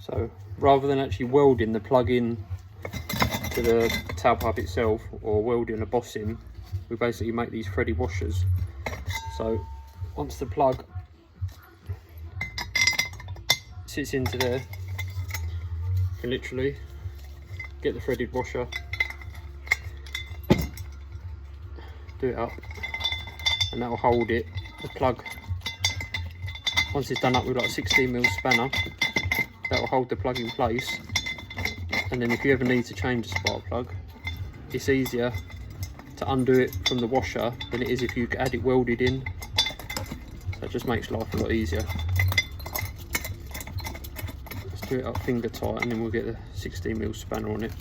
So rather than actually welding the plug in to the tailpipe itself or welding a boss in, we basically make these threaded washers. So once the plug sits into there, you can literally get the threaded washer, do it up, and that will hold it. The plug, once it's done up with like a 16mm spanner, that will hold the plug in place. And then if you ever need to change the spark plug, it's easier to undo it from the washer than it is if you had it welded in. So it just makes life a lot easier. Let's do it up finger tight, and then we'll get the 16mm spanner on it.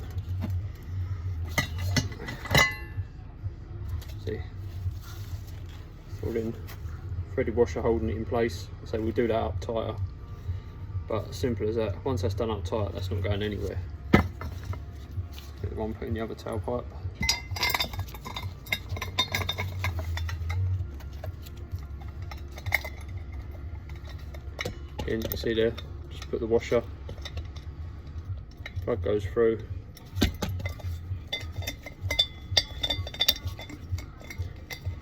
See, all in, threaded washer holding it in place. So we'll do that up tighter, but simple as that. Once that's done up tight, that's not going anywhere. Get the one put in the other tailpipe. In, you see there, just put the washer, plug goes through.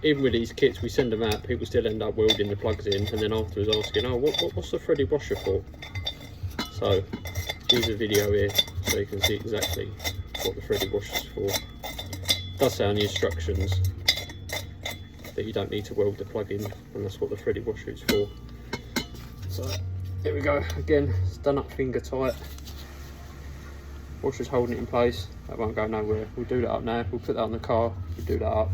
Even with these kits, we send them out, people still end up welding the plugs in, and then afterwards asking, oh, what's the threaded washer for? So here's a video here so you can see exactly what the threaded washer is for. It does say on the instructions that you don't need to weld the plug in, and that's what the threaded washer is for. So here we go, again, it's done up finger tight. Washer's holding it in place, that won't go nowhere. We'll do that up now, we'll put that on the car, we'll do that up.